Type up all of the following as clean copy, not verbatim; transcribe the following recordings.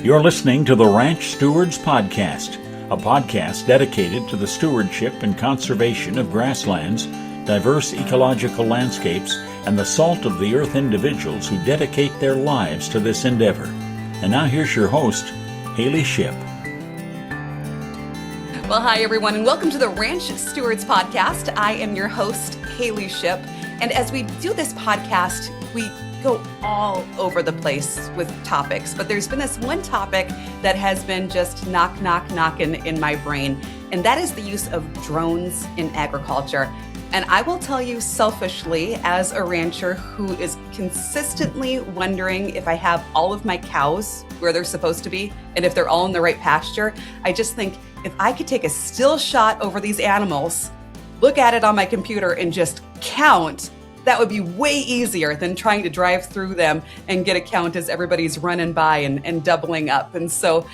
You're listening to the Ranch Stewards Podcast, a podcast dedicated to the stewardship and conservation of grasslands, diverse ecological landscapes, and the salt of the earth individuals who dedicate their lives to this endeavor. And now here's your host, Haylie Shipp. Well, hi everyone, and welcome to the Ranch Stewards Podcast. I am your host, Haylie Shipp, and as we do this podcast, we go all over the place with topics, but there's been this one topic that has been just knocking in my brain, and that is the use of drones in agriculture. And I will tell you selfishly, as a rancher who is consistently wondering if I have all of my cows where they're supposed to be and if they're all in the right pasture, I just think if I could take a still shot over these animals, look at it on my computer and just count, that would be way easier than trying to drive through them and get a count as everybody's running by and doubling up. And so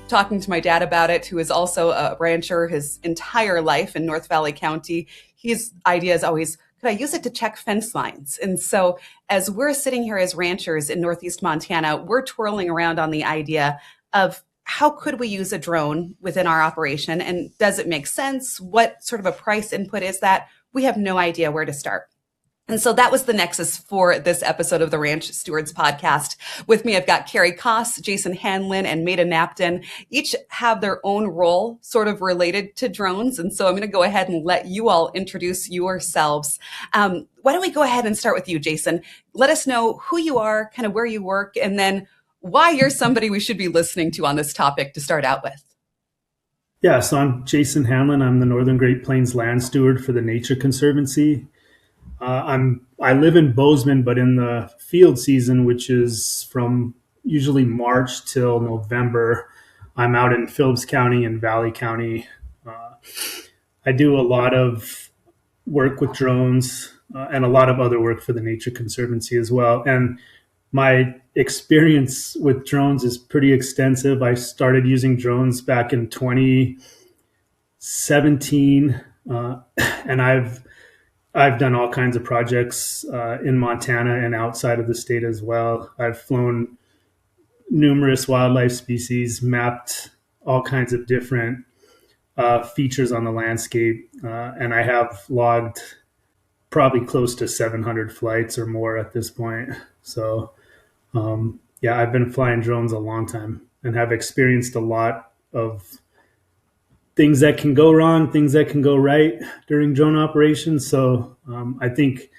talking to my dad about it, who is also a rancher his entire life in North Valley County, his idea is always, could I use it to check fence lines? And so as we're sitting here as ranchers in Northeast Montana, we're twirling around on the idea of how could we use a drone within our operation? And does it make sense? What sort of a price input is that? We have no idea where to start. And so that was the nexus for this episode of the Ranch Stewards Podcast. With me, I've got Kari Koss, Jason Hanlon, and Maida Knapton. Each have their own role sort of related to drones. And so I'm going to go ahead and let you all introduce yourselves. Why don't we go ahead and start with you, Jason? Let us know who you are, kind of where you work, and then why you're somebody we should be listening to on this topic to start out with. Yeah, so I'm Jason Hanlon. I'm the Northern Great Plains Land Steward for the Nature Conservancy. I live in Bozeman, but in the field season, which is from usually March till November, I'm out in Phillips County and Valley County. I do a lot of work with drones and a lot of other work for the Nature Conservancy as well. And my experience with drones is pretty extensive. I started using drones back in 2017, and I've done all kinds of projects in Montana and outside of the state as well. I've flown numerous wildlife species, mapped all kinds of different features on the landscape, and I have logged probably close to 700 flights or more at this point. So, I've been flying drones a long time and have experienced a lot of things that can go wrong, things that can go right during drone operations. So I think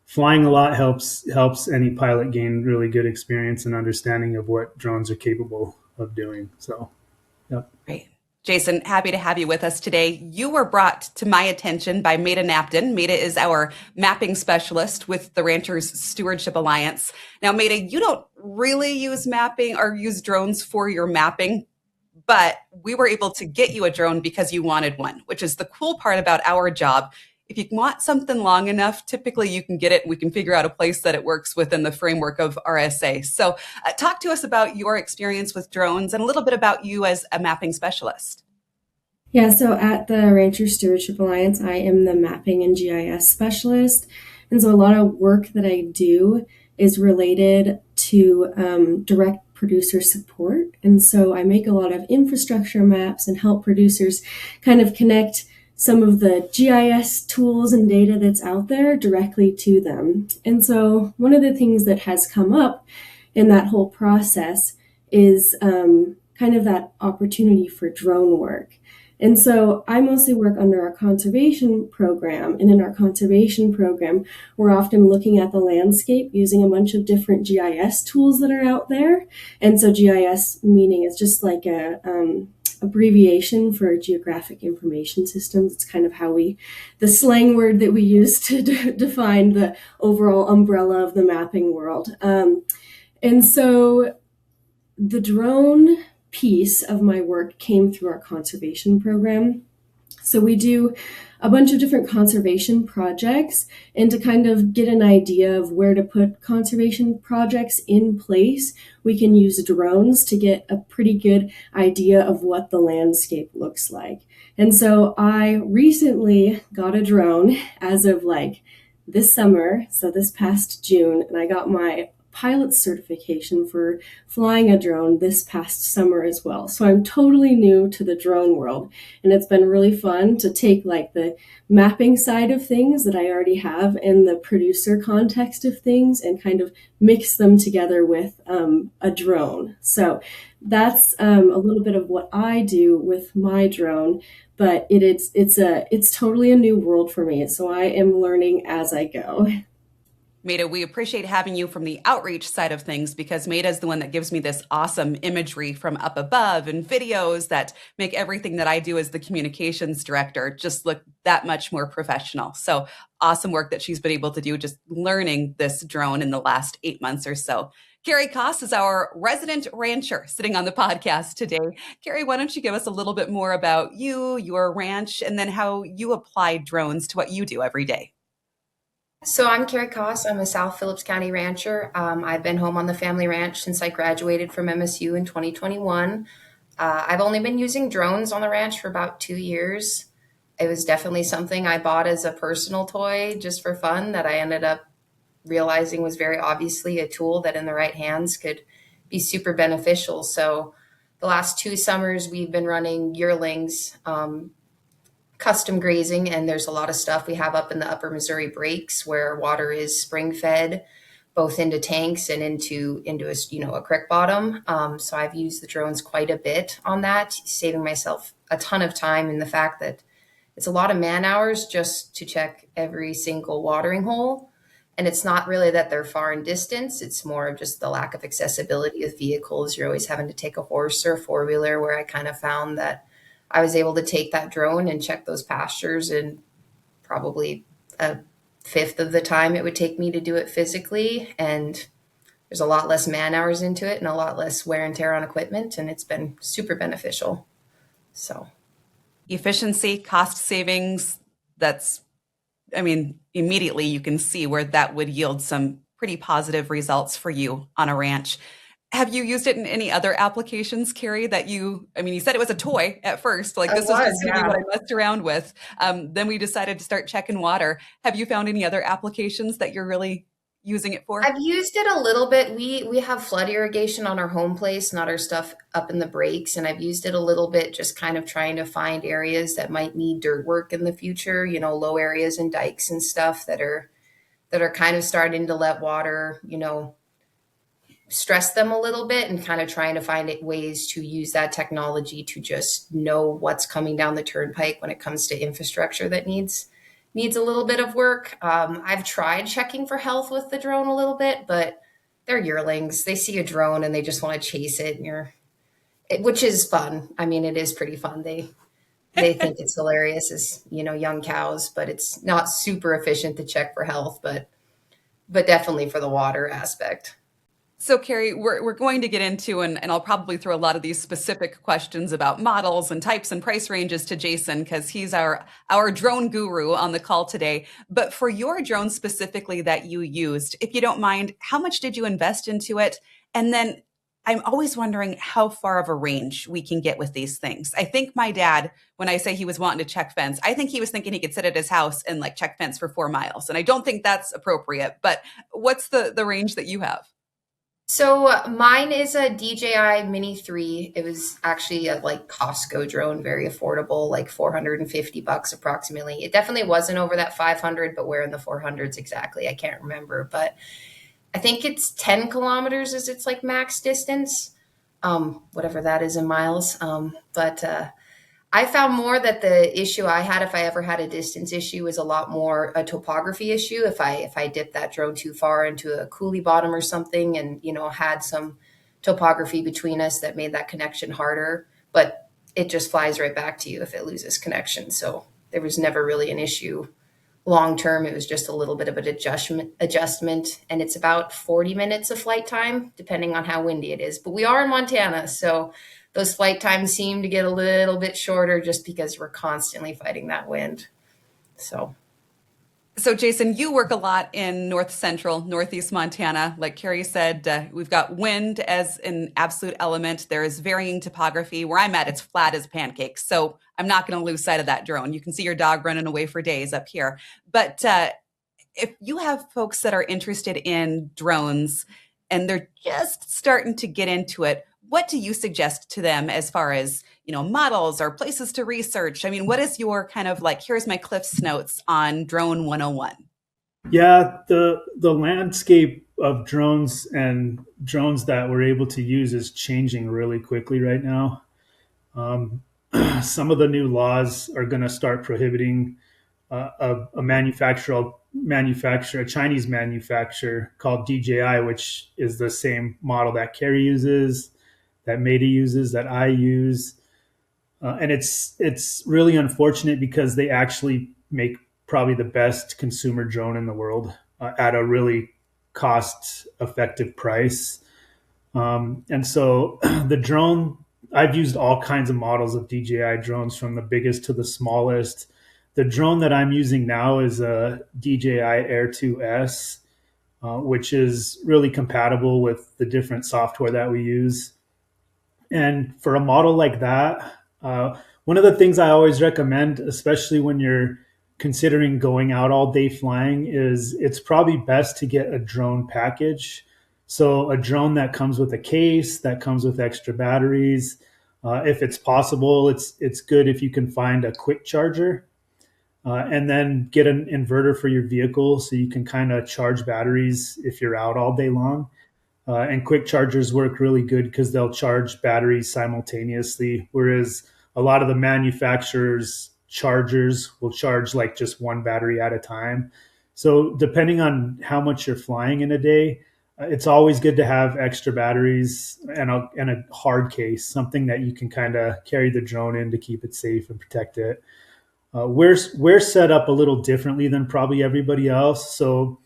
flying a lot helps any pilot gain really good experience and understanding of what drones are capable of doing. So, yep. Great. Jason, happy to have you with us today. You were brought to my attention by Maida Knapton. Maida is our mapping specialist with the Ranchers Stewardship Alliance. Now, Maida, you don't really use mapping or use drones for your mapping, but we were able to get you a drone because you wanted one, which is the cool part about our job. If you want something long enough, typically you can get it and we can figure out a place that it works within the framework of RSA. So talk to us about your experience with drones and a little bit about you as a mapping specialist. Yeah, so at the Rancher Stewardship Alliance, I am the mapping and GIS specialist. And so a lot of work that I do is related to direct producer support. And so I make a lot of infrastructure maps and help producers kind of connect some of the GIS tools and data that's out there directly to them. And so one of the things that has come up in that whole process is kind of that opportunity for drone work. And so I mostly work under our conservation program. And in our conservation program, we're often looking at the landscape using a bunch of different GIS tools that are out there. And so GIS meaning is just like a abbreviation for geographic information systems. It's kind of how the slang word that we use to define the overall umbrella of the mapping world. And so the drone piece of my work came through our conservation program. So we do a bunch of different conservation projects, and to kind of get an idea of where to put conservation projects in place, we can use drones to get a pretty good idea of what the landscape looks like. And so I recently got a drone as of this summer, so this past June, and I got my pilot certification for flying a drone this past summer as well. So I'm totally new to the drone world, and it's been really fun to take like the mapping side of things that I already have and the producer context of things and kind of mix them together with a drone. So that's a little bit of what I do with my drone, but it's totally a new world for me. So I am learning as I go. Maida, we appreciate having you from the outreach side of things because Maida is the one that gives me this awesome imagery from up above and videos that make everything that I do as the communications director just look that much more professional. So awesome work that she's been able to do just learning this drone in the last 8 months or so. Kari Koss is our resident rancher sitting on the podcast today. Kari, why don't you give us a little bit more about you, your ranch, and then how you apply drones to what you do every day? So I'm Kari Koss. I'm a South Phillips County rancher. I've been home on the family ranch since I graduated from MSU in 2021. I've only been using drones on the ranch for about 2 years. It was definitely something I bought as a personal toy just for fun that I ended up realizing was very obviously a tool that in the right hands could be super beneficial. So the last 2 summers we've been running yearlings, custom grazing, and there's a lot of stuff we have up in the upper Missouri breaks where water is spring fed both into tanks and into a creek bottom. So I've used the drones quite a bit on that, saving myself a ton of time in the fact that it's a lot of man hours just to check every single watering hole. And it's not really that they're far in distance. It's more of just the lack of accessibility of vehicles. You're always having to take a horse or a four-wheeler, where I kind of found that I was able to take that drone and check those pastures in probably a fifth of the time it would take me to do it physically. And there's a lot less man hours into it and a lot less wear and tear on equipment. And it's been super beneficial. So Efficiency, cost savings, immediately you can see where that would yield some pretty positive results for you on a ranch. Have you used it in any other applications, Kari, that you said it was a toy at first, like this was just going to be what I messed around with. Then we decided to start checking water. Have you found any other applications that you're really using it for? I've used it a little bit. We have flood irrigation on our home place, not our stuff up in the breaks. And I've used it a little bit, just kind of trying to find areas that might need dirt work in the future, low areas and dikes and stuff that are kind of starting to let water, stress them a little bit, and kind of trying to find ways to use that technology to just know what's coming down the turnpike when it comes to infrastructure that needs a little bit of work. I've tried checking for health with the drone a little bit, but they're yearlings. They see a drone and they just want to chase it, which is fun. It is pretty fun. They think it's hilarious as, young cows, but it's not super efficient to check for health, but definitely for the water aspect. So, Kari, we're going to get into, and I'll probably throw a lot of these specific questions about models and types and price ranges to Jason, because he's our drone guru on the call today. But for your drone specifically that you used, if you don't mind, how much did you invest into it? And then I'm always wondering how far of a range we can get with these things. I think my dad, when I say he was wanting to check fence, I think he was thinking he could sit at his house and check fence for 4 miles. And I don't think that's appropriate. But what's the range that you have? So mine is a DJI Mini 3. It was actually a Costco drone, very affordable, $450 approximately. It definitely wasn't over that 500, but where in the 400s exactly, I can't remember. But I think it's 10 kilometers is its max distance, whatever that is in miles. But I found more that the issue I had, if I ever had a distance issue, was a lot more a topography issue. If I dipped that drone too far into a coulee bottom or something and, had some topography between us that made that connection harder, but it just flies right back to you if it loses connection. So there was never really an issue long term. It was just a little bit of an adjustment. And it's about 40 minutes of flight time, depending on how windy it is. But we are in Montana, so those flight times seem to get a little bit shorter just because we're constantly fighting that wind. So Jason, you work a lot in north central, northeast Montana. Like Kari said, we've got wind as an absolute element. There is varying topography. Where I'm at, it's flat as pancakes. So I'm not going to lose sight of that drone. You can see your dog running away for days up here. But if you have folks that are interested in drones, and they're just starting to get into it. What do you suggest to them as far as, models or places to research? I mean, what is your kind of like, here's my Cliff's notes on Drone 101? Yeah, the landscape of drones and drones that we're able to use is changing really quickly right now. Um, some of the new laws are going to start prohibiting a a Chinese manufacturer called DJI, which is the same model that Kari uses, that Maida uses, that I use, and it's really unfortunate because they actually make probably the best consumer drone in the world at a really cost effective price. And so the drone, I've used all kinds of models of DJI drones from the biggest to the smallest. The drone that I'm using now is a DJI Air 2S, which is really compatible with the different software that we use. And for a model like that, one of the things I always recommend, especially when you're considering going out all day flying, is it's probably best to get a drone package. So a drone that comes with a case, that comes with extra batteries. If it's possible, it's good if you can find a quick charger, and then get an inverter for your vehicle so you can kind of charge batteries if you're out all day long. And quick chargers work really good because they'll charge batteries simultaneously, whereas a lot of the manufacturers' chargers will charge like just one battery at a time. So depending on how much you're flying in a day, it's always good to have extra batteries and a hard case, something that you can kind of carry the drone in to keep it safe and protect it. We're set up a little differently than probably everybody else. So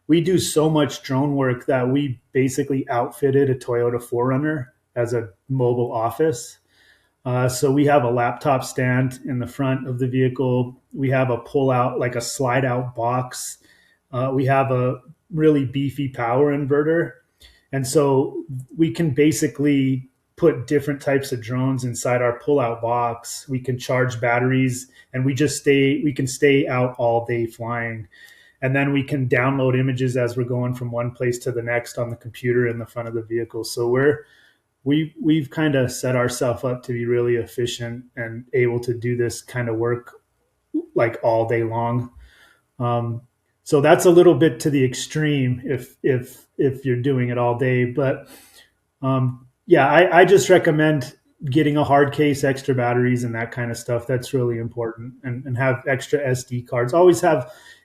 we do so much drone work that we basically outfitted a Toyota 4Runner as a mobile office. So we have a laptop stand in the front of the vehicle. We have a pull out, like a slide out box. We have a really beefy power inverter. And so we can basically put different types of drones inside our pull out box. We can charge batteries and we can stay out all day flying. And then we can download images as we're going from one place to the next on the computer in the front of the vehicle. So we've kind of set ourselves up to be really efficient and able to do this kind of work like all day long. So that's a little bit to the extreme if you're doing it all day. But I just recommend getting a hard case, extra batteries, and that kind of stuff. That's really important, and have extra SD cards.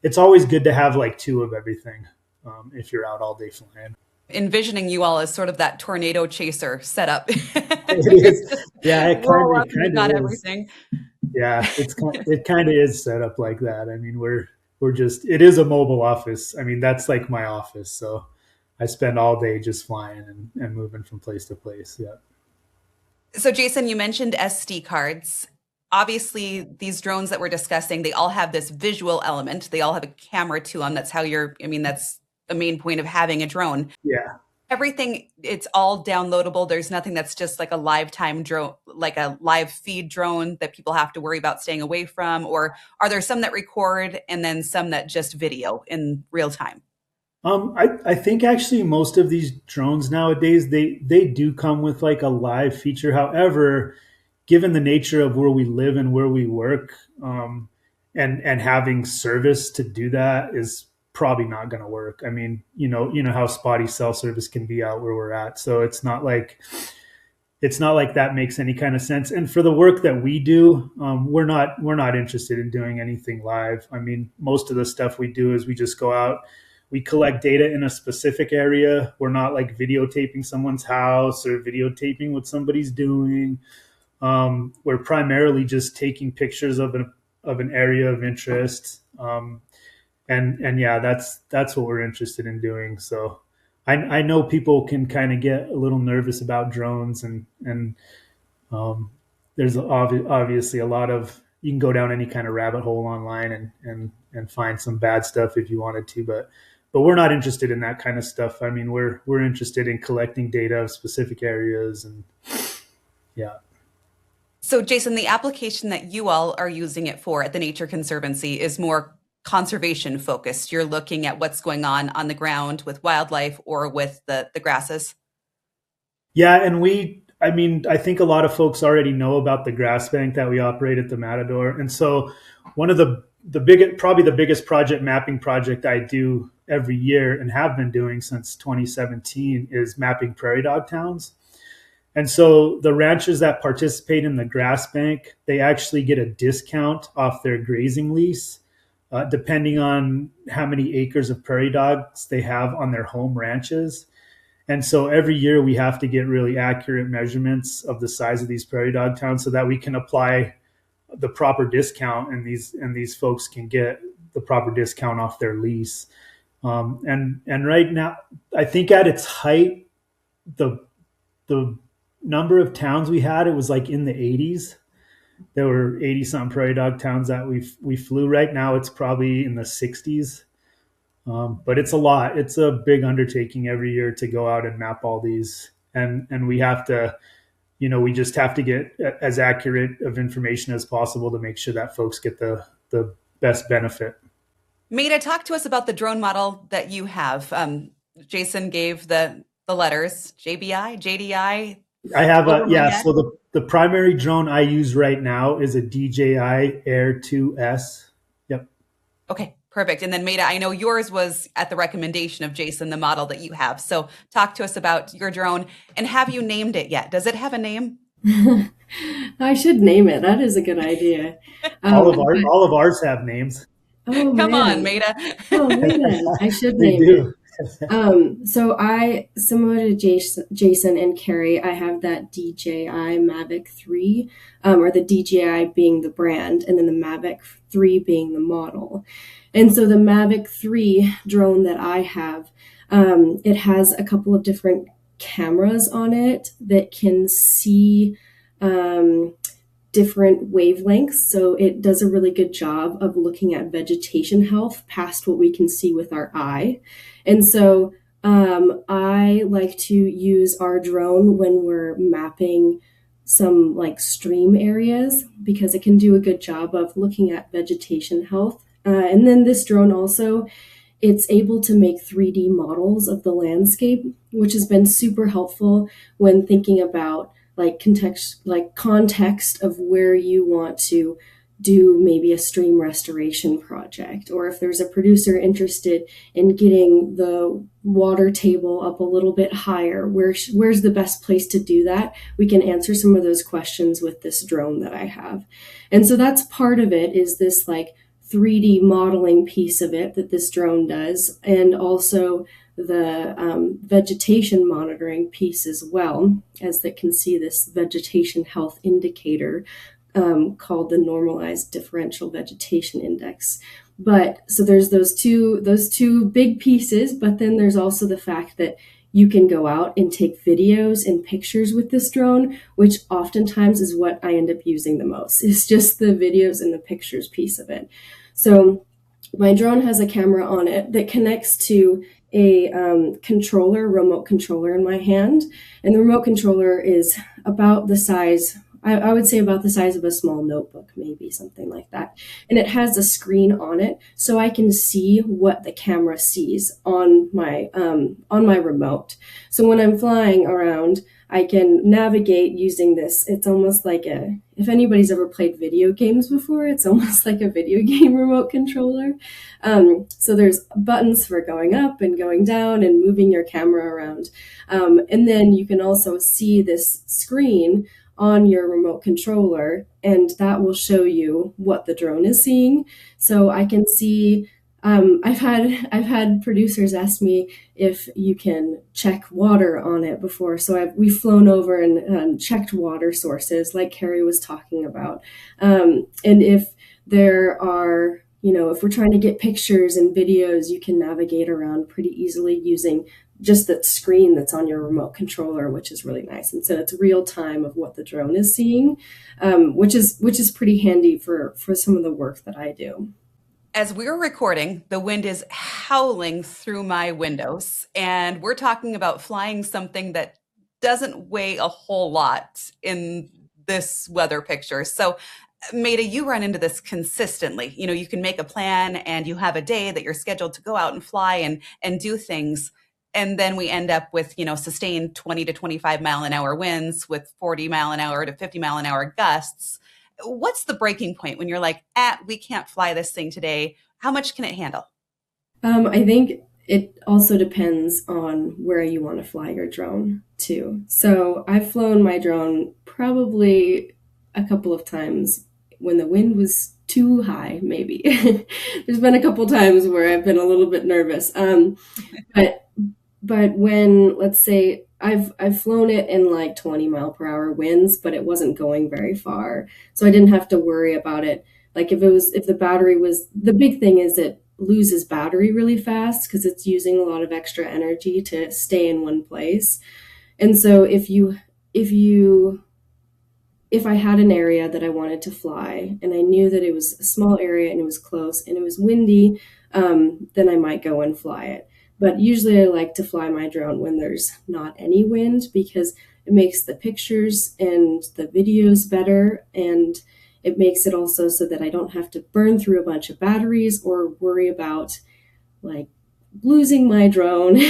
It's always good to have like two of everything if you're out all day flying. Envisioning you all as sort of that tornado chaser setup. It is. Yeah, it kind of got is. Everything. Yeah, it kind of is set up like that. I mean, it is a mobile office. I mean, that's like my office. So I spend all day just flying and moving from place to place. Yeah. So Jason, you mentioned SD cards. Obviously, these drones that we're discussing, they all have this visual element. They all have a camera to them. That's that's a main point of having a drone. Yeah. Everything, it's all downloadable. There's nothing that's just like a live time drone, like a live feed drone that people have to worry about staying away from. Or are there some that record and then some that just video in real time? I think actually most of these drones nowadays, they do come with like a live feature. However, given the nature of where we live and where we work, and having service to do that is probably not going to work. I mean, you know how spotty cell service can be out where we're at. So it's not like that makes any kind of sense. And for the work that we do, we're not interested in doing anything live. I mean, most of the stuff we do is we just go out, we collect data in a specific area. We're not like videotaping someone's house or videotaping what somebody's doing. We're primarily just taking pictures of an area of interest. And yeah, that's what we're interested in doing. So I know people can kind of get a little nervous about drones and there's obviously a lot of, you can go down any kind of rabbit hole online and find some bad stuff if you wanted to, but we're not interested in that kind of stuff. I mean, we're interested in collecting data of specific areas and yeah. So Jason, the application that you all are using it for at the Nature Conservancy is more conservation focused. You're looking at what's going on the ground with wildlife or with the grasses. Yeah, and I think a lot of folks already know about the grass bank that we operate at the Matador. And so one of probably the biggest mapping project I do every year and have been doing since 2017 is mapping prairie dog towns. And so the ranchers that participate in the grass bank, they actually get a discount off their grazing lease, depending on how many acres of prairie dogs they have on their home ranches. And so every year we have to get really accurate measurements of the size of these prairie dog towns so that we can apply the proper discount, and these folks can get the proper discount off their lease. And right now, I think at its height, the number of towns we had, it was like in the 80s. There were 80 something prairie dog towns that we flew. Right now, it's probably in the 60s. But it's a lot. It's a big undertaking every year to go out and map all these. And we have to, we just have to get as accurate of information as possible to make sure that folks get the best benefit. Maida, talk to us about the drone model that you have. Jason gave the letters, JBI, JDI. I have so the primary drone I use right now is a DJI Air 2S. Yep. Okay, perfect. And then Maida, I know yours was at the recommendation of Jason, the model that you have. So talk to us about your drone, and have you named it yet? Does it have a name? I should name it. That is a good idea. All of ours have names. Oh, Come on, Maida. Oh, Maida. I should name it. So similar to Jason and Kari, I have that DJI Mavic 3, or the DJI being the brand, and then the Mavic 3 being the model. And so the Mavic 3 drone that I have, it has a couple of different cameras on it that can see different wavelengths. So it does a really good job of looking at vegetation health past what we can see with our eye. And so I like to use our drone when we're mapping some like stream areas, because it can do a good job of looking at vegetation health. And then this drone also, it's able to make 3D models of the landscape, which has been super helpful when thinking about context of where you want to do maybe a stream restoration project, or if there's a producer interested in getting the water table up a little bit higher, where's the best place to do that? We can answer some of those questions with this drone that I have. And so that's part of it, is this like 3D modeling piece of it that this drone does, and also the vegetation monitoring piece as well, as that can see this vegetation health indicator called the Normalized Differential Vegetation Index. But so there's those two big pieces, but then there's also the fact that you can go out and take videos and pictures with this drone, which oftentimes is what I end up using the most. It's just the videos and the pictures piece of it. So my drone has a camera on it that connects to a remote controller in my hand. And the remote controller is about the size, I would say about the size of a small notebook, maybe something like that. And it has a screen on it, so I can see what the camera sees on my remote. So when I'm flying around, I can navigate using this. It's almost like if anybody's ever played video games before, it's almost like a video game remote controller. So there's buttons for going up and going down and moving your camera around. And then you can also see this screen on your remote controller, and that will show you what the drone is seeing. So I can see, I've had producers ask me if you can check water on it before. So we've flown over and checked water sources, like Kari was talking about. And if there are, if we're trying to get pictures and videos, you can navigate around pretty easily using just that screen that's on your remote controller, which is really nice. And so it's real time of what the drone is seeing, which is pretty handy for some of the work that I do. As we're recording, the wind is howling through my windows, and we're talking about flying something that doesn't weigh a whole lot in this weather picture. So Maida, you run into this consistently. You can make a plan and you have a day that you're scheduled to go out and fly and do things. And then we end up with, sustained 20 to 25 mile an hour winds with 40 mile an hour to 50 mile an hour gusts. What's the breaking point when you're like, we can't fly this thing today? How much can it handle? I think it also depends on where you want to fly your drone too. So I've flown my drone probably a couple of times when the wind was too high, maybe. There's been a couple times where I've been a little bit nervous. But when, let's say, I've flown it in like 20 mile per hour winds, but it wasn't going very far. So I didn't have to worry about it. Like if the battery was, the big thing is it loses battery really fast because it's using a lot of extra energy to stay in one place. And so if I had an area that I wanted to fly and I knew that it was a small area and it was close and it was windy, then I might go and fly it. But usually I like to fly my drone when there's not any wind because it makes the pictures and the videos better, and it makes it also so that I don't have to burn through a bunch of batteries or worry about like losing my drone.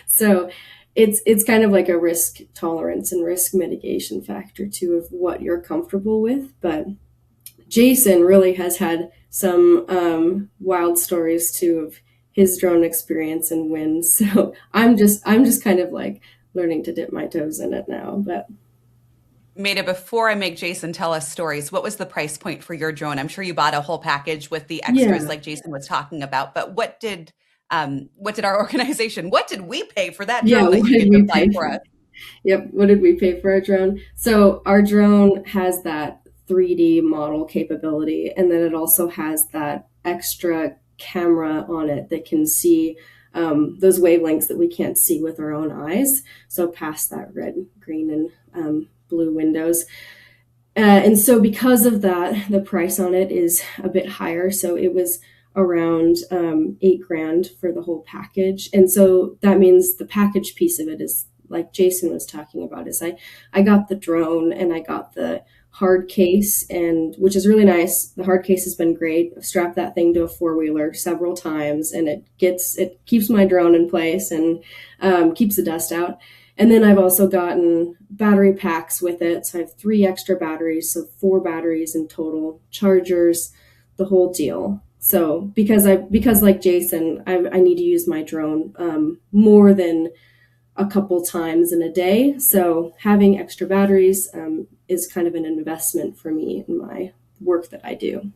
So it's kind of like a risk tolerance and risk mitigation factor too of what you're comfortable with. But Jason really has had some wild stories too of his drone experience and wins. So I'm just kind of like learning to dip my toes in it now. But Maida, before I make Jason tell us stories, what was the price point for your drone? I'm sure you bought a whole package with the extras like Jason was talking about, but what did our organization, what did we pay for that drone that you could apply for us? Yep. What did we pay for our drone? So our drone has that 3D model capability, and then it also has that extra camera on it that can see those wavelengths that we can't see with our own eyes. So past that red, green, and blue windows. And so because of that, the price on it is a bit higher. So it was around $8,000 for the whole package. And so that means the package piece of it is like Jason was talking about is I got the drone and I got the hard case, and which is really nice. The hard case has been great. I've strapped that thing to a 4-wheeler several times, and it keeps my drone in place and keeps the dust out. And then I've also gotten battery packs with it. So I have 3 extra batteries, so 4 batteries in total, chargers, the whole deal. So because like Jason, I need to use my drone more than a couple times in a day. So having extra batteries is kind of an investment for me in my work that I do.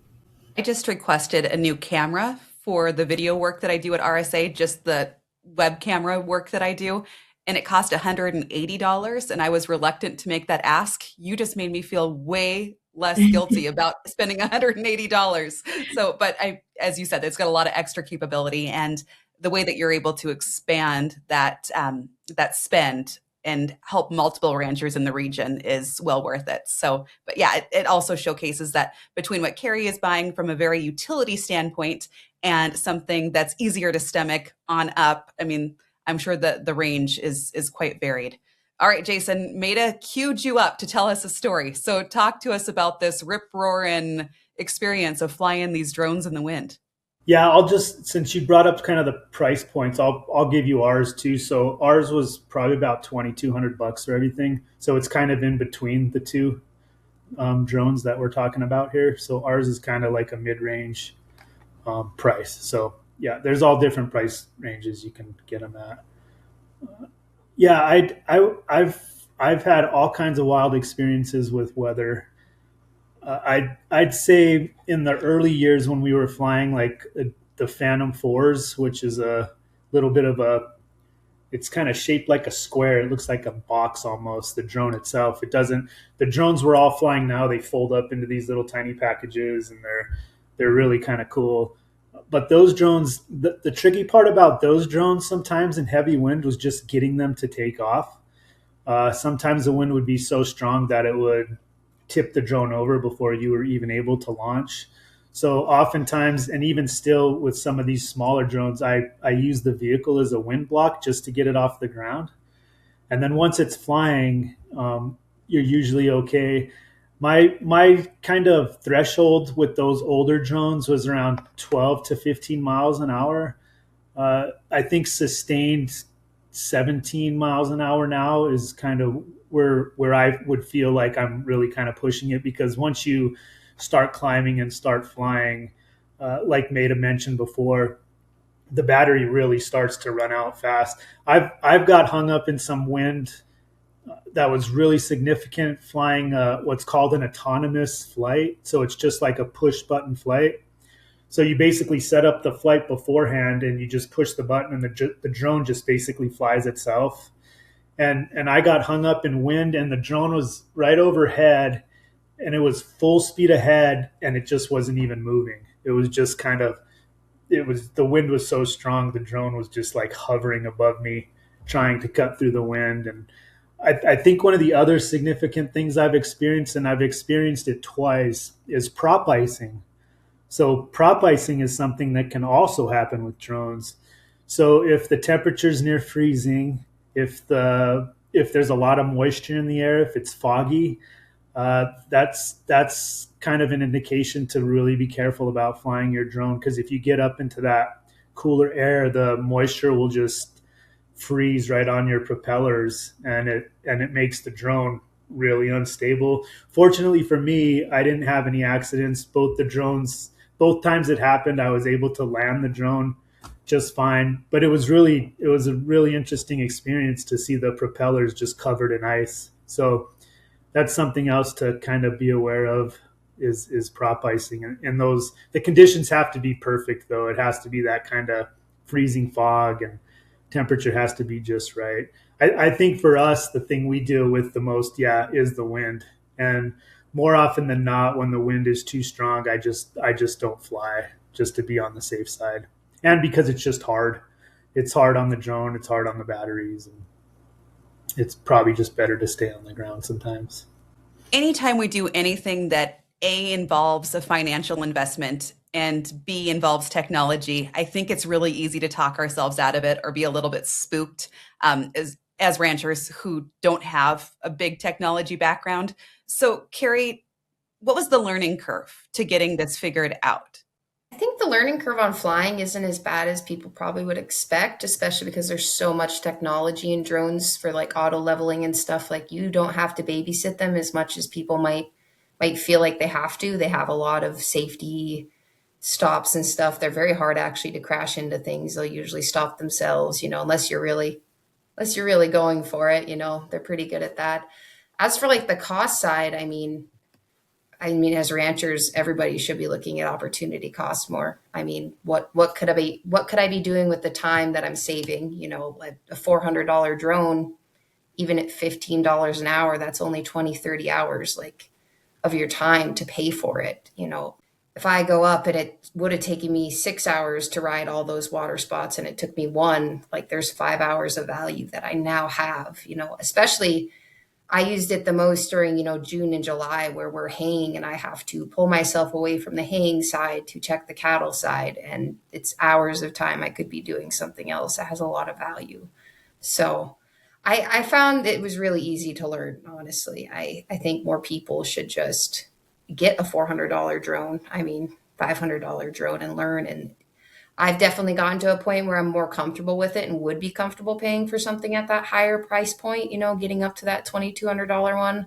I just requested a new camera for the video work that I do at RSA, just the web camera work that I do. And it cost $180. And I was reluctant to make that ask. You just made me feel way less guilty about spending $180. So, but as you said, it's got a lot of extra capability, and the way that you're able to expand that spend and help multiple ranchers in the region is well worth it. So, but yeah, it also showcases that between what Kari is buying from a very utility standpoint and something that's easier to stomach on up, I mean, I'm sure that the range is quite varied. All right, Jason, Maida queued you up to tell us a story. So talk to us about this rip-roaring experience of flying these drones in the wind. Yeah, since you brought up kind of the price points, I'll give you ours too. So ours was probably about $2,200 for everything. So it's kind of in between the two drones that we're talking about here. So ours is kind of like a mid-range price. So yeah, there's all different price ranges you can get them at. Yeah, I've had all kinds of wild experiences with weather. I'd say in the early years when we were flying like the Phantom 4s, which is a little bit of it's kind of shaped like a square. It looks like a box almost, the drone itself. The drones we're all flying now, they fold up into these little tiny packages, and they're really kind of cool. But those drones, the tricky part about those drones sometimes in heavy wind was just getting them to take off. Sometimes the wind would be so strong that it would tip the drone over before you were even able to launch. So oftentimes, and even still with some of these smaller drones, I use the vehicle as a wind block just to get it off the ground. And then once it's flying, you're usually okay. My kind of threshold with those older drones was around 12 to 15 miles an hour. I think sustained 17 miles an hour now is kind of where I would feel like I'm really kind of pushing it, because once you start climbing and start flying, like Maida mentioned before, the battery really starts to run out fast. I've got hung up in some wind that was really significant flying what's called an autonomous flight. So it's just like a push button flight. So you basically set up the flight beforehand and you just push the button and the drone just basically flies itself. And I got hung up in wind and the drone was right overhead and it was full speed ahead and it just wasn't even moving. It was just the wind was so strong, the drone was just like hovering above me, trying to cut through the wind. And I think one of the other significant things I've experienced, and I've experienced it twice, is prop icing. So prop icing is something that can also happen with drones. So if the temperature's near freezing, if there's a lot of moisture in the air, if it's foggy, that's kind of an indication to really be careful about flying your drone, because if you get up into that cooler air, the moisture will just freeze right on your propellers and it makes the drone really unstable. Fortunately for me, I didn't have any accidents. Both times it happened, I was able to land the drone just fine. But it was a really interesting experience to see the propellers just covered in ice. So that's something else to kind of be aware of is prop icing. And the conditions have to be perfect though. It has to be that kind of freezing fog and temperature has to be just right. I think for us, the thing we deal with the most, is the wind. And more often than not, when the wind is too strong, I just don't fly, just to be on the safe side. And because it's just hard. It's hard on the drone, it's hard on the batteries, and it's probably just better to stay on the ground sometimes. Anytime we do anything that A, involves a financial investment and B, involves technology, I think it's really easy to talk ourselves out of it or be a little bit spooked as ranchers who don't have a big technology background. So, Kari, what was the learning curve to getting this figured out? I think the learning curve on flying isn't as bad as people probably would expect, especially because there's so much technology in drones for like auto leveling and stuff. Like you don't have to babysit them as much as people might feel like they have to. They have a lot of safety stops and stuff. They're very hard actually to crash into things. They'll usually stop themselves, unless you're really going for it, they're pretty good at that. As for like the cost side, I mean, as ranchers, everybody should be looking at opportunity cost more. I mean, what could I be doing with the time that I'm saving? Like a $400 drone, even at $15 an hour, that's only 20, 30 hours like of your time to pay for it. If I go up and it would have taken me 6 hours to ride all those water spots and it took me one, like there's 5 hours of value that I now have, especially I used it the most during, June and July where we're haying and I have to pull myself away from the haying side to check the cattle side. And it's hours of time I could be doing something else that has a lot of value. So I found it was really easy to learn, honestly. I think more people should just get a $400 drone, $500 drone and learn. And I've definitely gotten to a point where I'm more comfortable with it and would be comfortable paying for something at that higher price point, getting up to that $2,200 one.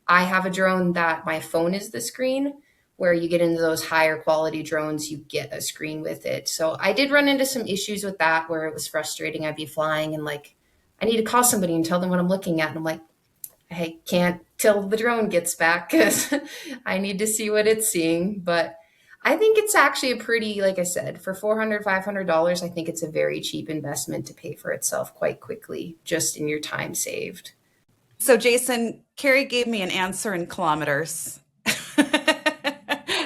I have a drone that my phone is the screen, where you get into those higher quality drones, you get a screen with it. So I did run into some issues with that where it was frustrating. I'd be flying and like, I need to call somebody and tell them what I'm looking at. And I'm like, I can't till the drone gets back because I need to see what it's seeing. But I think it's actually a pretty, like I said, for $400, $500, I think it's a very cheap investment to pay for itself quite quickly, just in your time saved. So Jason, Kari gave me an answer in kilometers.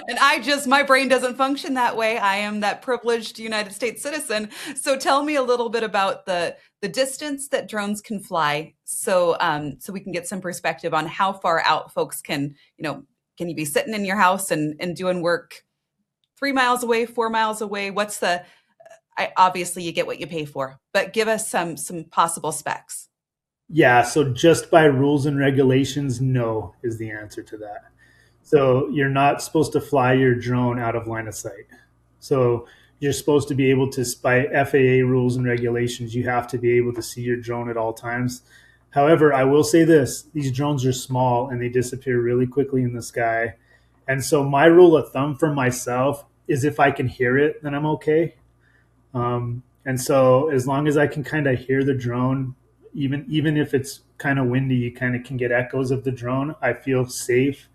And my brain doesn't function that way. I am that privileged United States citizen. So tell me a little bit about the distance that drones can fly so we can get some perspective on how far out folks can you be sitting in your house and doing work 3 miles away, 4 miles away? Obviously you get what you pay for, but give us some possible specs. Yeah, so just by rules and regulations, no is the answer to that. So you're not supposed to fly your drone out of line of sight. So you're supposed to be able to, by FAA rules and regulations, you have to be able to see your drone at all times. However, I will say this, these drones are small and they disappear really quickly in the sky. And so my rule of thumb for myself is if I can hear it, then I'm okay. And so as long as I can kind of hear the drone, even if it's kind of windy, you kind of can get echoes of the drone. I feel safe.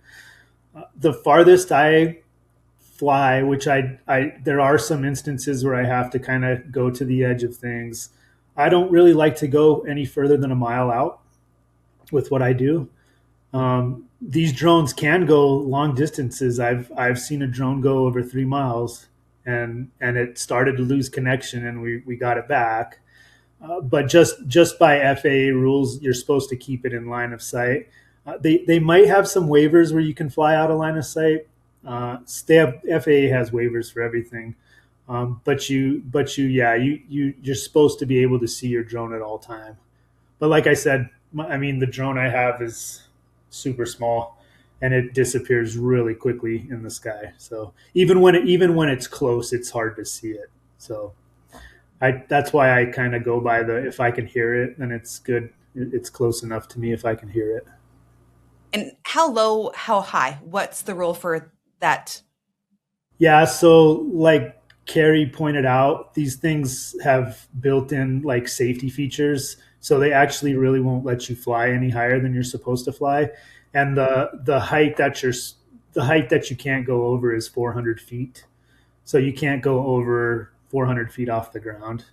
The farthest I fly, which I there are some instances where I have to kind of go to the edge of things. I don't really like to go any further than a mile out with what I do. These drones can go long distances. I've seen a drone go over 3 miles, and it started to lose connection, and we got it back. But just by FAA rules, you're supposed to keep it in line of sight. They might have some waivers where you can fly out of line of sight. FAA has waivers for everything, but you're supposed to be able to see your drone at all time. But like I said, the drone I have is super small, and it disappears really quickly in the sky. So even when it's close, it's hard to see it. So that's why I kind of go by if I can hear it, then it's good. It's close enough to me if I can hear it. And how low, how high? What's the rule for that? Yeah, so like Kari pointed out, these things have built-in like safety features, so they actually really won't let you fly any higher than you're supposed to fly. And the height that you can't go over is 400 feet. So you can't go over 400 feet off the ground.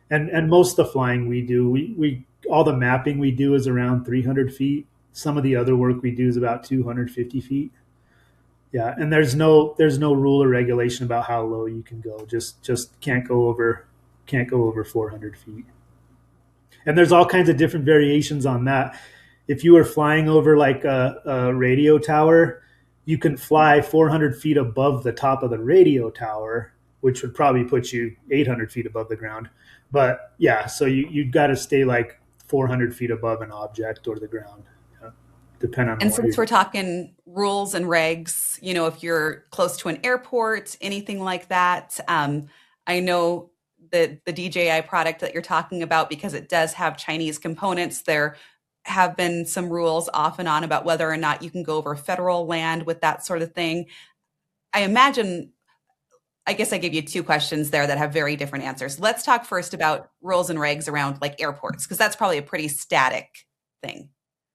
And most of the flying we do, we all the mapping we do is around 300 feet. Some of the other work we do is about 250 feet. Yeah, and there's no rule or regulation about how low you can go. Just can't go over 400 feet. And there's all kinds of different variations on that. If you were flying over like a radio tower, you can fly 400 feet above the top of the radio tower, which would probably put you 800 feet above the ground. But yeah, so you've got to stay like 400 feet above an object or the ground. Depend on. And since we're talking rules and regs, if you're close to an airport, anything like that, I know that the DJI product that you're talking about, because it does have Chinese components, there have been some rules off and on about whether or not you can go over federal land with that sort of thing. I guess I gave you two questions there that have very different answers. Let's talk first about rules and regs around like airports, because that's probably a pretty static thing.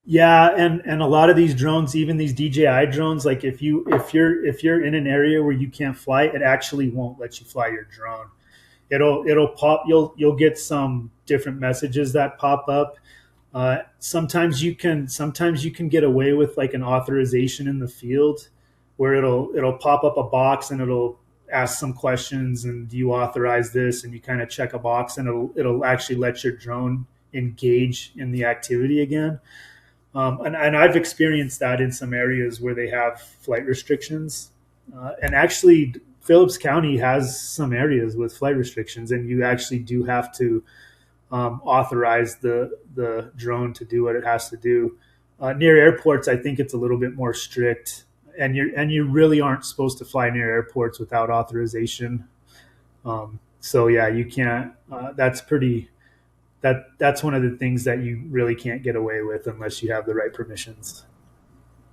Yeah, and a lot of these drones, even these DJI drones, like if you're in an area where you can't fly, it actually won't let you fly your drone. It'll pop. You'll get some different messages that pop up. Sometimes you can get away with like an authorization in the field, where it'll pop up a box and it'll ask some questions, and do you authorize this, and you kind of check a box, and it'll actually let your drone engage in the activity again. And I've experienced that in some areas where they have flight restrictions. And actually, Phillips County has some areas with flight restrictions, and you actually do have to authorize the drone to do what it has to do. Near airports, I think it's a little bit more strict, and you really aren't supposed to fly near airports without authorization. So yeah, you can't. That's one of the things that you really can't get away with unless you have the right permissions.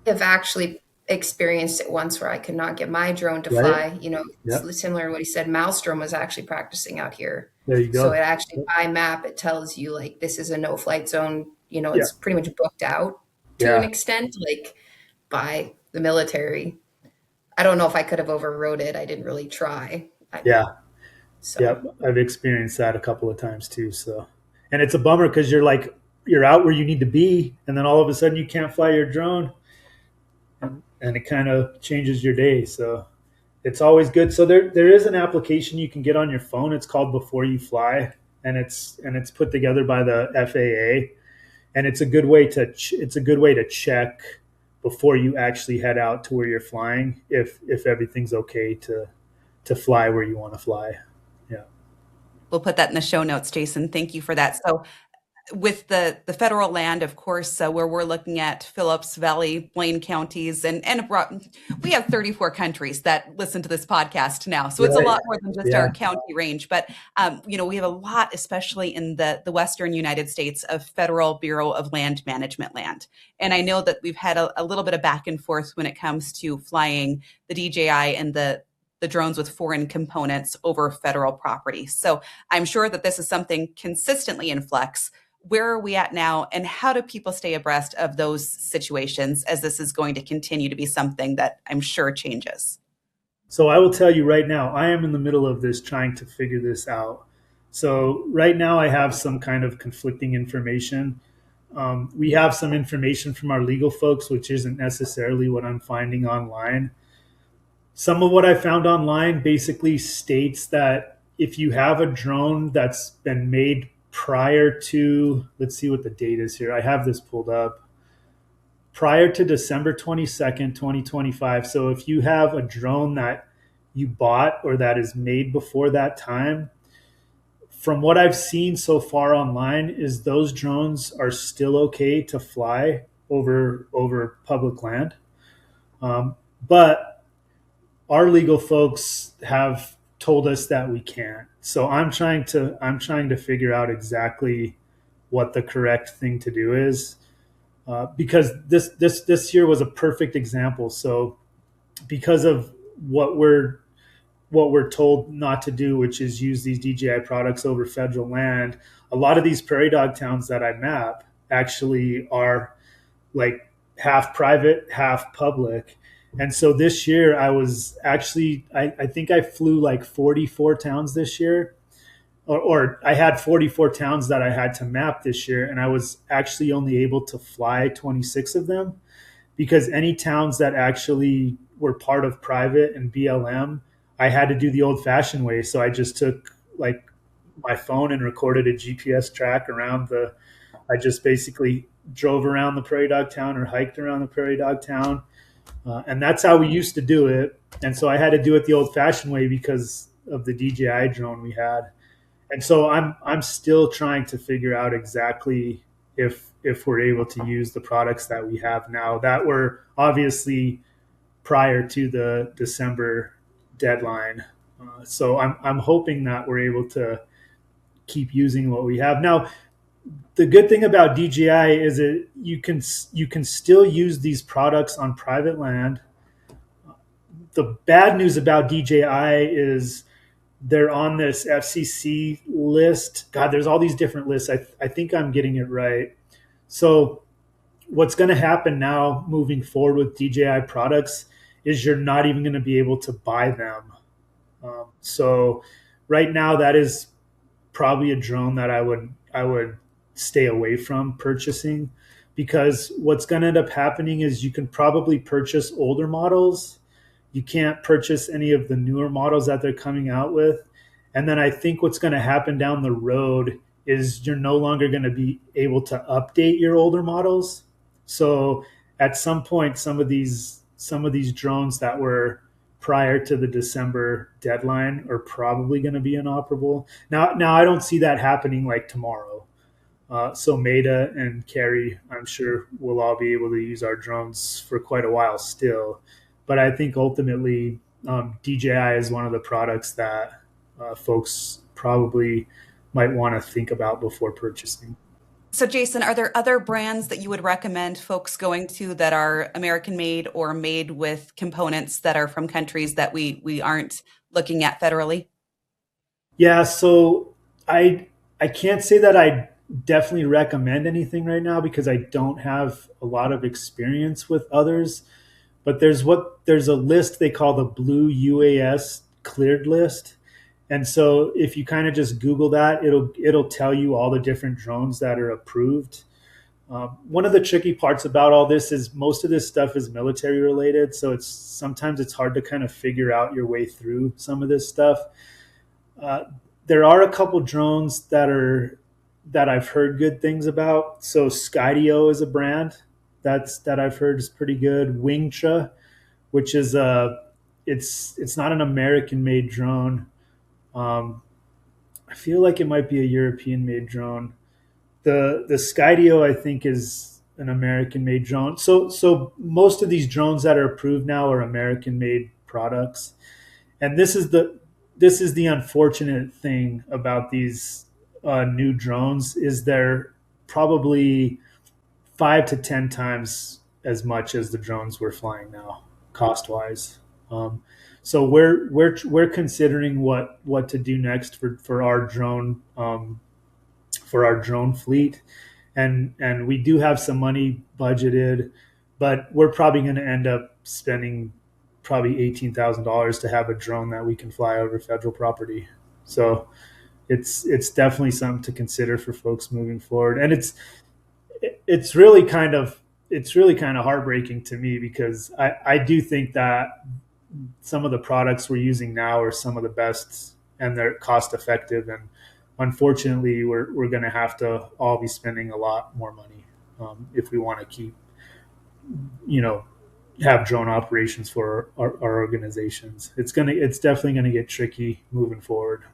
I've actually experienced it once where I could not get my drone to fly. Yep. Similar to what he said, Maelstrom was actually practicing out here. There you go. So it actually, by map, it tells you like this is a no-flight zone. It's pretty much booked out to an extent, like by the military. I don't know if I could have overrode it. I didn't really try. Yep, I've experienced that a couple of times too. So. And it's a bummer because you're out where you need to be, and then all of a sudden you can't fly your drone, and it kind of changes your day. So it's always good. So there is an application you can get on your phone. It's called Before You Fly, and it's put together by the FAA, and it's a good way to check before you actually head out to where you're flying if everything's okay to fly where you want to fly. Yeah. We'll put that in the show notes, Jason. Thank you for that. So with the federal land, of course, where we're looking at Phillips Valley, Blaine counties, and we have 34 countries that listen to this podcast now, so it's a lot more than just our county range. But we have a lot, especially in the Western United States, of Federal Bureau of Land Management land, and I know that we've had a little bit of back and forth when it comes to flying the DJI and the drones with foreign components over federal property. So I'm sure that this is something consistently in flux. Where are we at now, and how do people stay abreast of those situations, as this is going to continue to be something that I'm sure changes? So I will tell you right now, I am in the middle of this, trying to figure this out. So right now I have some kind of conflicting information. We have some information from our legal folks, which isn't necessarily what I'm finding online. Some of what I found online basically states that if you have a drone that's been made prior to, let's see what the date is here. I have this pulled up. Prior to December 22nd, 2025. So if you have a drone that you bought or that is made before that time, from what I've seen so far online, is those drones are still okay to fly over public land. But our legal folks have told us that we can't. So I'm trying to figure out exactly what the correct thing to do is, because this year was a perfect example. So because of what we're told not to do, which is use these DJI products over federal land, a lot of these prairie dog towns that I map actually are like half private, half public. And so this year I was actually, I think I flew like 44 towns this year, or I had 44 towns that I had to map this year. And I was actually only able to fly 26 of them, because any towns that actually were part of private and BLM, I had to do the old fashioned way. So I just took like my phone and recorded a GPS track around I just basically drove around the prairie dog town or hiked around the prairie dog town. And that's how we used to do it. And so I had to do it the old fashioned way because of the DJI drone we had. And so I'm still trying to figure out exactly if we're able to use the products that we have now that were obviously prior to the December deadline. So I'm hoping that we're able to keep using what we have. Now, the good thing about DJI is that you can still use these products on private land. The bad news about DJI is they're on this FCC list. God, there's all these different lists. I think I'm getting it right. So what's going to happen now moving forward with DJI products is you're not even going to be able to buy them. So right now that is probably a drone that I would stay away from purchasing, because what's going to end up happening is you can probably purchase older models. You can't purchase any of the newer models that they're coming out with. And then I think what's going to happen down the road is you're no longer going to be able to update your older models. So at some point, some of these drones that were prior to the December deadline are probably going to be inoperable. Now I don't see that happening like tomorrow. So Maida and Kari, I'm sure we'll all be able to use our drones for quite a while still. But I think ultimately DJI is one of the products that folks probably might want to think about before purchasing. So Jason, are there other brands that you would recommend folks going to that are American made or made with components that are from countries that we aren't looking at federally? Yeah, so I can't say that I definitely recommend anything right now because I don't have a lot of experience with others. But there's a list they call the Blue UAS cleared list. And so if you kind of just Google that, it'll tell you all the different drones that are approved. One of the tricky parts about all this is most of this stuff is military related. So sometimes it's hard to kind of figure out your way through some of this stuff. There are a couple drones that I've heard good things about. So Skydio is a brand that I've heard is pretty good. Wingtra, which is it's not an American made drone. I feel like it might be a European made drone. the Skydio, I think, is an American-made drone. So most of these drones that are approved now are American-made products, and this is the unfortunate thing about these new drones is they're probably 5 to 10 times as much as the drones we're flying now, cost-wise. So we're considering what to do next for our drone fleet, and we do have some money budgeted, but we're probably going to end up spending probably $18,000 to have a drone that we can fly over federal property. So it's definitely something to consider for folks moving forward, and it's really kind of heartbreaking to me, because I do think that some of the products we're using now are some of the best, and they're cost effective, and unfortunately we're going to have to all be spending a lot more money if we want to keep, have drone operations for our organizations. It's definitely going to get tricky moving forward.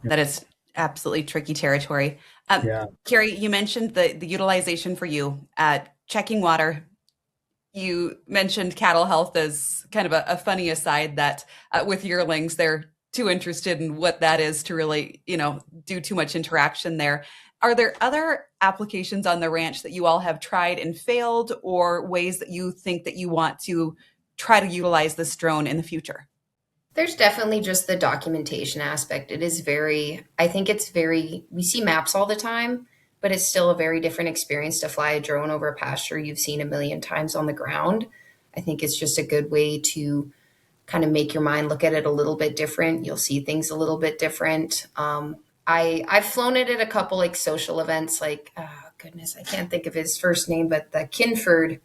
That is absolutely tricky territory. Yeah. Kari, you mentioned the utilization for you at checking water. You mentioned cattle health as kind of a funny aside that with yearlings, they're too interested in what that is to really, do too much interaction there. Are there other applications on the ranch that you all have tried and failed, or ways that you think that you want to try to utilize this drone in the future? There's definitely just the documentation aspect. It is we see maps all the time, but it's still a very different experience to fly a drone over a pasture you've seen a million times on the ground. I think it's just a good way to kind of make your mind look at it a little bit different. You'll see things a little bit different. I've flown it at a couple like social events, like, oh goodness, I can't think of his first name, but the Kinford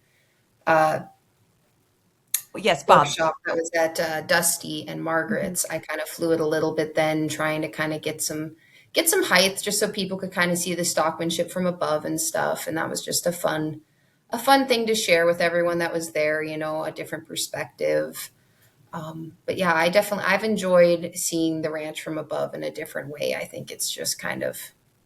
yes, Bob. workshop that was at Dusty and Margaret's. I kind of flew it a little bit then, trying to kind of get some height, just so people could kind of see the stockmanship from above and stuff. And that was just a fun thing to share with everyone that was there, a different perspective. But yeah, I've enjoyed seeing the ranch from above in a different way. I think it's just kind of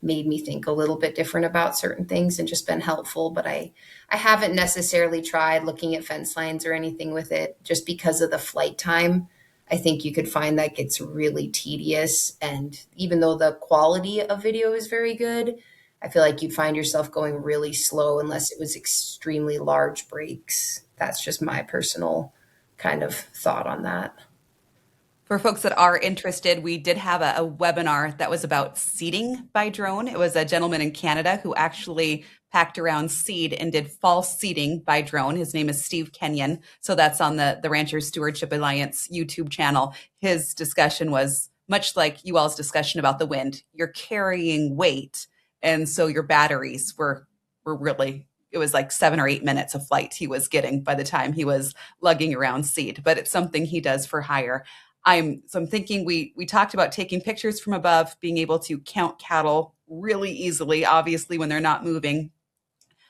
made me think a little bit different about certain things and just been helpful. But I haven't necessarily tried looking at fence lines or anything with it, just because of the flight time. I think you could find that gets really tedious. And even though the quality of video is very good, I feel like you'd find yourself going really slow unless it was extremely large breaks. That's just my personal kind of thought on that. For folks that are interested, we did have a webinar that was about seeding by drone. It was a gentleman in Canada who actually packed around seed and did fall seeding by drone. His name is Steve Kenyon. So that's on the Rancher Stewardship Alliance YouTube channel. His discussion was much like you all's discussion about the wind. You're carrying weight. And so your batteries were really, it was like 7 or 8 minutes of flight he was getting by the time he was lugging around seed, but it's something he does for hire. I'm thinking we talked about taking pictures from above, being able to count cattle really easily, obviously when they're not moving.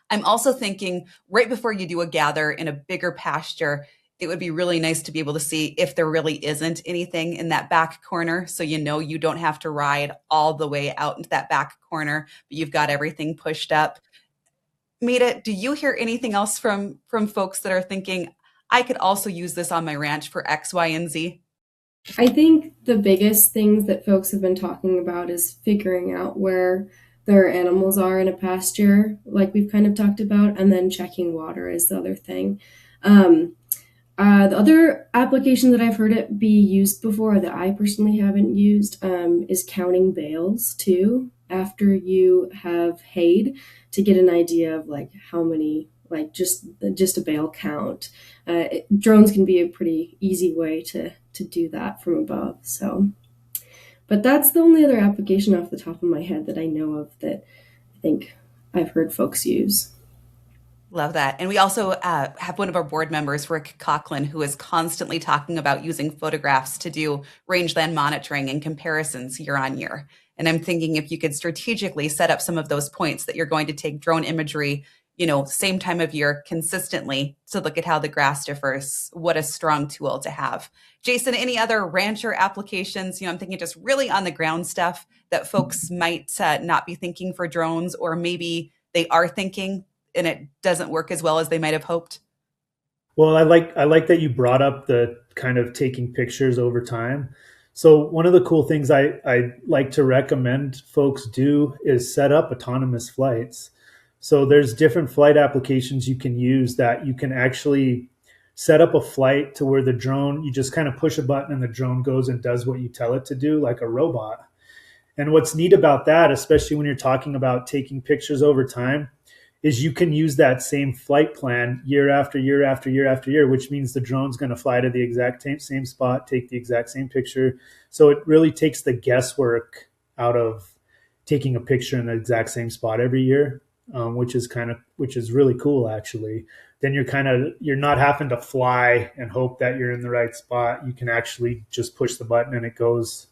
I'm also thinking right before you do a gather in a bigger pasture, it would be really nice to be able to see if there really isn't anything in that back corner. So you don't have to ride all the way out into that back corner, but you've got everything pushed up. Maida, do you hear anything else from folks that are thinking, I could also use this on my ranch for X, Y, and Z? I think the biggest things that folks have been talking about is figuring out where their animals are in a pasture, like we've kind of talked about, and then checking water is the other thing. The other application that I've heard it be used before that I personally haven't used is counting bales too, after you have hayed, to get an idea of like how many, like just a bale count. Drones can be a pretty easy way to do that from above. So, but that's the only other application off the top of my head that I know of that I think I've heard folks use. Love that. And we also have one of our board members, Rick Coughlin, who is constantly talking about using photographs to do rangeland monitoring and comparisons year on year. And I'm thinking if you could strategically set up some of those points that you're going to take drone imagery, same time of year consistently to look at how the grass differs. What a strong tool to have. Jason, any other rancher applications? I'm thinking just really on the ground stuff that folks might not be thinking for drones, or maybe they are thinking and it doesn't work as well as they might have hoped. Well, I like that you brought up the kind of taking pictures over time. So one of the cool things I like to recommend folks do is set up autonomous flights. So there's different flight applications you can use that you can actually set up a flight to where the drone, you just kind of push a button and the drone goes and does what you tell it to do, like a robot. And what's neat about that, especially when you're talking about taking pictures over time, is you can use that same flight plan year after year after year after year, which means the drone's going to fly to the exact same spot, take the exact same picture. So it really takes the guesswork out of taking a picture in the exact same spot every year, which is really cool, actually. Then you're not having to fly and hope that you're in the right spot. You can actually just push the button and it goes.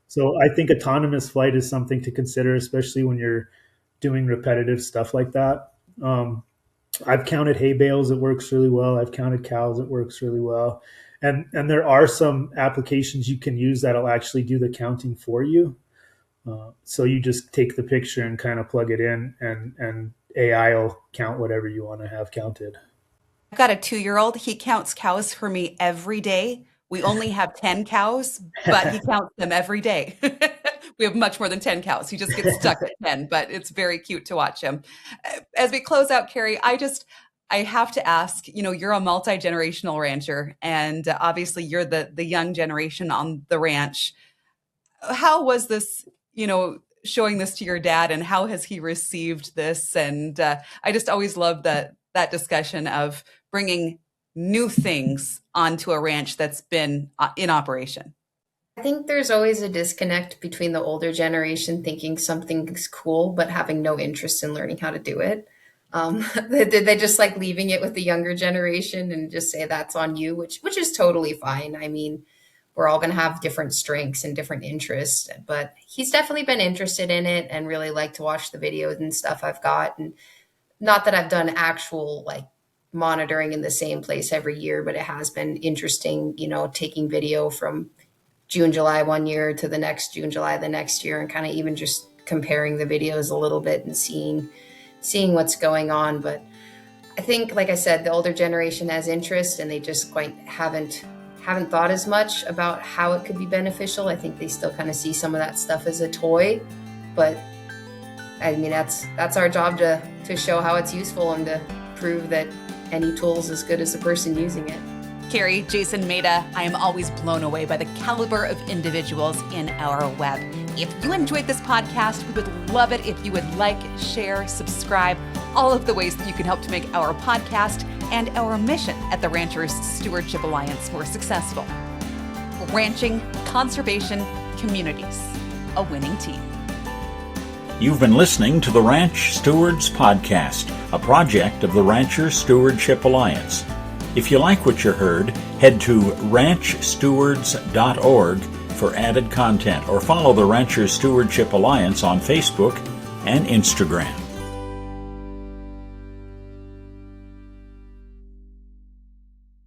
So I think autonomous flight is something to consider, especially when you're doing repetitive stuff like that. I've counted hay bales, it works really well. I've counted cows, it works really well. And there are some applications you can use that'll actually do the counting for you. So you just take the picture and kind of plug it in, and AI will count whatever you want to have counted. I've got a 2-year-old. He counts cows for me every day. We only have 10 cows, but he counts them every day. We have much more than 10 cows. He just gets stuck at 10, but it's very cute to watch him. As we close out, Kari, I have to ask, you're a multi-generational rancher, and obviously you're the young generation on the ranch. How was this, showing this to your dad, and how has he received this? And I just always love that discussion of bringing new things onto a ranch that's been in operation. I think there's always a disconnect between the older generation thinking something's cool, but having no interest in learning how to do it. They just like leaving it with the younger generation and just say that's on you, which is totally fine. I mean, we're all going to have different strengths and different interests, but he's definitely been interested in it and really like to watch the videos and stuff I've got. And not that I've done actual like monitoring in the same place every year, but it has been interesting, taking video from June, July one year to the next June, July the next year, and kind of even just comparing the videos a little bit and seeing what's going on. But I think, like I said, the older generation has interest, and they just quite haven't thought as much about how it could be beneficial. I think they still kind of see some of that stuff as a toy, but I mean, that's our job to show how it's useful and to prove that any tool is as good as the person using it. Kari, Jason, Maida, I am always blown away by the caliber of individuals in our web. If you enjoyed this podcast, we would love it if you would like, share, subscribe, all of the ways that you can help to make our podcast and our mission at the Ranchers Stewardship Alliance more successful. Ranching, conservation, communities, a winning team. You've been listening to the Ranch Stewards Podcast, a project of the Rancher Stewardship Alliance. If you like what you heard, head to ranchstewards.org for added content, or follow the Rancher Stewardship Alliance on Facebook and Instagram.